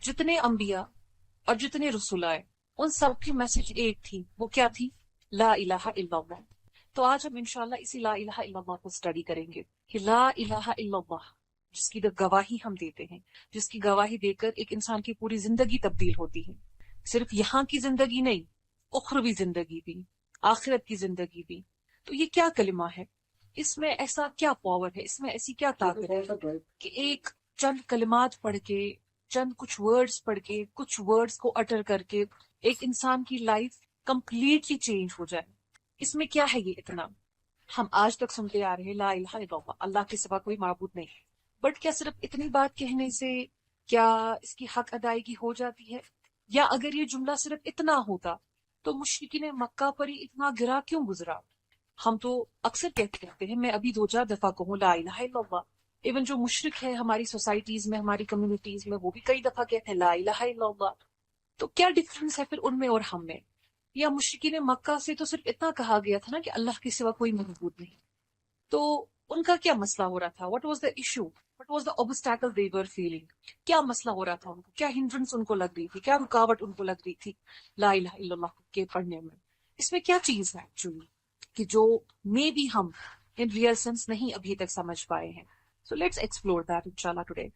जितने अंबिया और जितने रसूल आए उन सब की मैसेज एक थी, वो क्या थी? ला इलाहा इल्लल्लाह। तो आज हम इंशाल्लाह इसी ला इलाहा इल्लल्लाह को स्टडी करेंगे कि ला इलाहा इल्लल्लाह जिसकी गवाही हम देते हैं, जिसकी गवाही देकर एक इंसान की पूरी जिंदगी तब्दील होती है, सिर्फ यहाँ की जिंदगी नहीं, उखरवी जिंदगी भी, आखिरत की जिंदगी भी। तो ये क्या कलिमा है, इसमें ऐसा क्या पावर है, इसमें ऐसी क्या ताकत है कि एक चंद कलिमात पढ़ के, चंद कुछ वर्ड्स पढ़ के, कुछ वर्ड्स को अटर करके एक इंसान की लाइफ कंप्लीटली चेंज हो जाए। इसमें क्या है ये इतना? हम आज तक सुनते आ रहे हैं ला इलाहा इल्लल्लाह, अल्लाह के सिवा कोई माबूद नहीं है। बट क्या सिर्फ इतनी बात कहने से क्या इसकी हक अदायगी हो जाती है? या अगर ये जुमला सिर्फ इतना होता तो मुश्रिकीन मक्का पर ही इतना गिरा क्यों गुजरा? हम तो अक्सर कहते रहते हैं, मैं अभी 2-4 दफा कहूँ ला इलाहा इल्लल्लाह। इवन जो मुशरिक है हमारी सोसाइटीज में, हमारी कम्युनिटीज में, वो भी कई दफा कहते हैं ला इलाहा इल्लल्लाह। तो क्या डिफरेंस है फिर उनमें और हम में? या मुशरिकीन मक्का से तो सिर्फ इतना कहा गया था ना कि अल्लाह के सिवा कोई मबूद नहीं, तो उनका क्या मसला हो रहा था? What was the issue? What was the obstacle they were feeling? क्या मसला हो रहा था उनको? क्या हिंड्रेंस उनको लग रही थी? क्या रुकावट उनको लग रही थी ला इलाहा इल्लल्लाह के पढ़ने में? इसमें क्या चीज है एक्चुअली कि जो मे बी हम इन रियल सेंस नहीं अभी तक समझ पाए हैं? सो लेट्स एक्सप्लोर दैट इंशाल्लाह टुडे।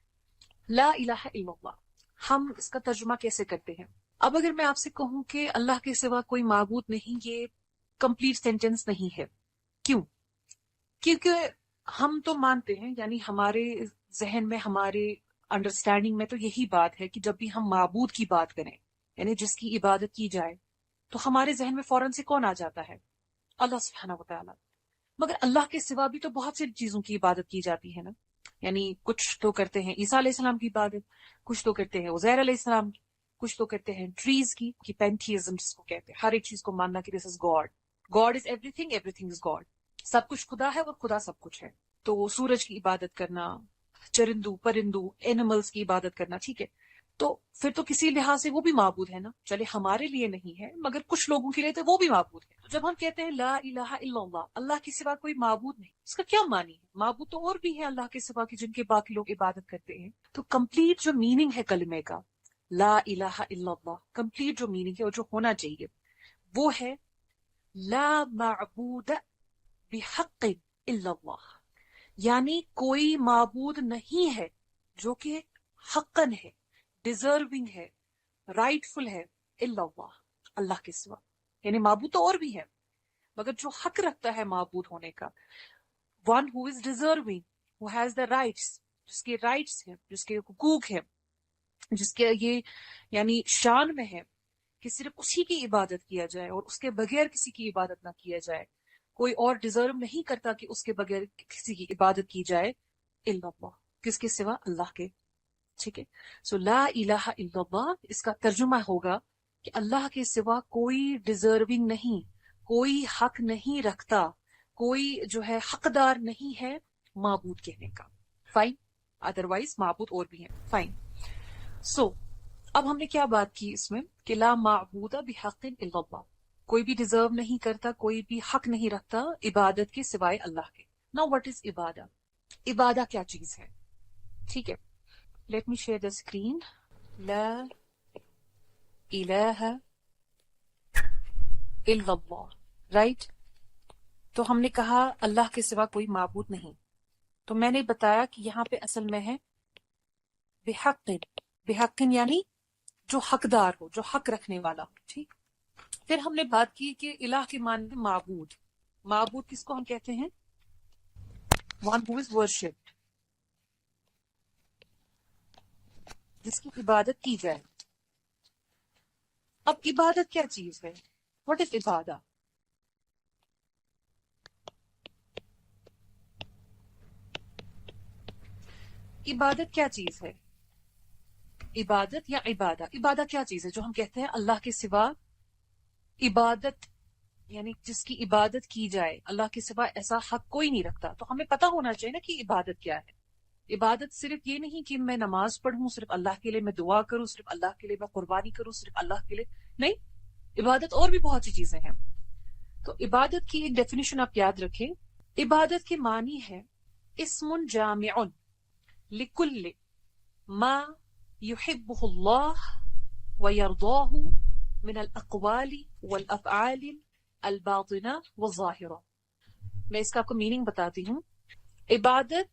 ला इलाहा इल्लल्लाह, हम इसका तर्जुमा कैसे करते हैं? अब अगर मैं आपसे कहूं कि अल्लाह के सिवा कोई माबूद नहीं, ये कंप्लीट सेंटेंस नहीं है। क्यों? क्योंकि हम तो मानते हैं, यानी हमारे जहन में, हमारे अंडरस्टैंडिंग में तो यही बात है कि जब भी हम माबूद की बात करें, यानी जिसकी इबादत की जाए, तो हमारे जहन में फौरन से कौन आ जाता है? अल्लाह सुब्हानहू व तआला। मगर अल्लाह के सिवा भी तो बहुत सी चीजों की इबादत की जाती है ना। यानी कुछ तो करते हैं ईसा अलैहिस्सलाम की इबादत, कुछ तो करते हैं उज़ैर अलैहिस्सलाम की, कुछ तो करते हैं ट्रीज की पेंथीइज्म जिसको कहते हैं, हर एक चीज को मानना कि this is God, God is everything, everything is God, सब कुछ खुदा है और खुदा सब कुछ है। तो सूरज की इबादत करना, चरिंदू परिंदू एनिमल्स की इबादत करना, ठीक है, तो फिर तो किसी लिहाज से वो भी माबूद है ना। चले हमारे लिए नहीं है, मगर कुछ लोगों के लिए तो वो भी माबूद है। तो जब हम कहते हैं ला इलाहा इल्लल्लाह, अल्लाह के सिवा कोई माबूद नहीं, इसका क्या मानी है? माबूद तो और भी है अल्लाह के सिवा की जिनके बाकी लोग इबादत करते हैं। तो कंप्लीट जो मीनिंग है कलमे का ला इलाहा इल्लल्लाह, कंप्लीट जो मीनिंग है और जो होना चाहिए वो है ला माबूद बिहक़्क़िन इल्लल्लाह, यानी कोई माबूद नहीं है जो कि हक़्क़न है, डिजर्विंग है, राइटफुल है, इल्लल्लाह, अल्लाह के सिवा। यानी माबूद तो और भी है, मगर जो हक रखता है माबूद होने का, one who is deserving, who has the rights, जिसके राइट्स हैं, जिसके हुकूक हैं, जिसके ये यानी शान में है कि सिर्फ उसी की इबादत किया जाए और उसके बगैर किसी की इबादत ना किया जाए। कोई और डिजर्व नहीं करता कि उसके बगैर किसी की इबादत की जाए, इल्लल्लाह, किसके सिवा? अल्लाह के। ठीक है, सो ला इलाहा इल्लल्लाह इसका तर्जुमा होगा कि अल्लाह के सिवा कोई डिजर्विंग नहीं, कोई हक नहीं रखता, कोई जो है हकदार नहीं है माबूद कहने का। फाइन, अदरवाइज माबूद और भी है। फाइन। सो अब हमने क्या बात की इसमें कि ला माबूदा बिहक़्क़िन इल्लल्लाह, कोई भी डिजर्व नहीं करता, कोई भी हक नहीं रखता इबादत के सिवाय अल्लाह के। नाउ व्हाट इज इबादा? इबादा क्या चीज है? ठीक है, let me share the screen. ला इलाहा इल्लल्लाह, राइट। तो हमने कहा अल्लाह के सिवा कोई माबूद नहीं, तो मैंने बताया कि यहाँ पे असल में है बिहक़्क़िन, बिहक़्क़िन यानी जो हकदार हो, जो हक रखने वाला हो। ठीक, फिर हमने बात की कि इलाह के माने माबूद, माबूद किसको हम कहते हैं? वन हु इज वर्शिप्ड, जिसकी इबादत की जाए। अब इबादत क्या चीज है? व्हाट इज इबादा? इबादत क्या चीज है? इबादत या इबादा, इबादा क्या चीज है जो हम कहते हैं अल्लाह के सिवा इबादत, यानी जिसकी इबादत की जाए, अल्लाह के सिवा ऐसा हक कोई नहीं रखता। तो हमें पता होना चाहिए ना कि इबादत क्या है। इबादत सिर्फ ये नहीं कि मैं नमाज पढ़ूं सिर्फ अल्लाह के लिए, मैं दुआ करूं सिर्फ अल्लाह के लिए, मैं कुर्बानी करूं सिर्फ अल्लाह के लिए, नहीं। इबादत और भी बहुत सी चीजें हैं। तो इबादत की एक डेफिनेशन आप याद रखें। इबादत के मानी है इस्मुन जामिउन लिकुल्लि मा युहिब्बुहु अल्लाह व यरदाहु मिन अल-अक़वाली वल अफ़आली अल-बातिना व ज़ाहिरा। मैं इसका आपको मीनिंग बताती हूँ। इबादत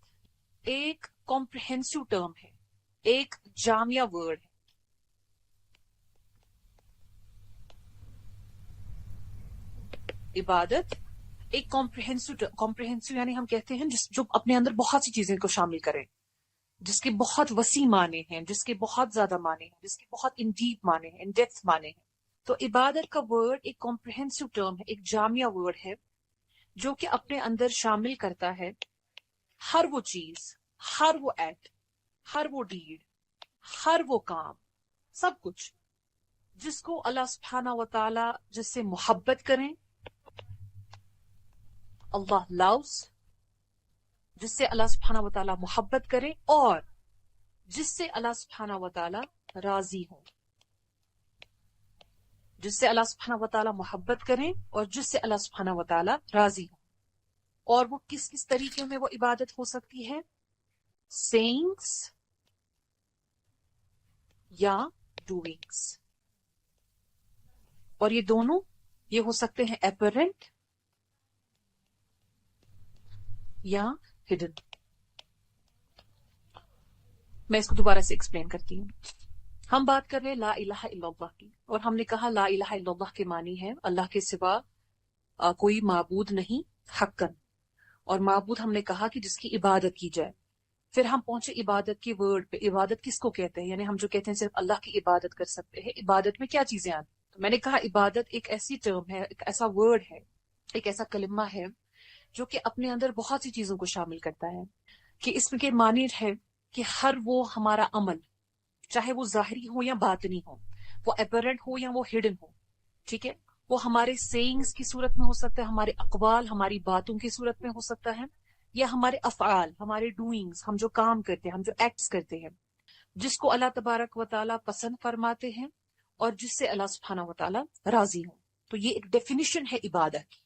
एक कॉम्प्रिहेंसिव टर्म है, एक जामिया वर्ड है। इबादत एक कॉम्प्रिहेंसिव यानी हम कहते हैं जो अपने अंदर बहुत सी चीजें को शामिल करे, जिसके बहुत वसी माने हैं, जिसके बहुत ज्यादा माने हैं, जिसके बहुत इन डीप माने हैं, इन डेप्थ माने हैं। तो इबादत का वर्ड एक कॉम्प्रिहेंसिव टर्म है, एक जामिया वर्ड है, जो कि अपने अंदर शामिल करता है हर वो चीज, हर वो एक्ट, हर वो डीड, हर वो काम, सब कुछ जिसको अल्लाह सुब्हाना व तआला जिससे मोहब्बत करें, अल्लाह लव्स, जिससे अल्लाह सुब्हाना व तआला मोहब्बत करे और जिससे अल्लाह सुब्हाना व तआला राजी हो, जिससे अल्लाह सुब्हाना व तआला मोहब्बत करें और जिससे अल्लाह सुब्हाना व तआला राजी हो। और वो किस किस तरीके में वो इबादत हो सकती है? सेइंग्स या डूइंग्स। और ये दोनों ये हो सकते हैं एपरेंट या हिडन। मैं इसको दोबारा से एक्सप्लेन करती हूँ। हम बात कर रहे हैं ला इलाहा इल्लल्लाह की, और हमने कहा ला इलाहा इल्लल्लाह के मानी है अल्लाह के सिवा कोई माबूद नहीं हक्कन, और माबूद हमने कहा कि जिसकी इबादत की जाए। फिर हम पहुंचे इबादत के वर्ड पे। इबादत किसको कहते हैं? यानी हम जो कहते हैं सिर्फ अल्लाह की इबादत कर सकते हैं, इबादत में क्या चीजें आती? तो मैंने कहा इबादत एक ऐसी टर्म है, एक ऐसा वर्ड है, एक ऐसा कलिमा है जो कि अपने अंदर बहुत सी चीजों को शामिल करता है। कि इसमें के मानी है कि हर वो हमारा अमल, चाहे वो जाहिरी हो या बातनी हो, वो अपरेंट हो या वो हिडन हो, ठीक है, वो हमारे सेइंग्स की सूरत में हो सकता है, हमारे अकवाल, हमारी बातों की सूरत में हो सकता है, या हमारे अफआल, हमारे डूइंग्स, हम जो काम करते हैं, हम जो एक्ट्स करते हैं, जिसको अल्लाह तबारक व तआला पसंद फरमाते हैं और जिससे अल्लाह सुब्हानहू व तआला राजी हो। तो ये एक डेफिनेशन है इबादत की।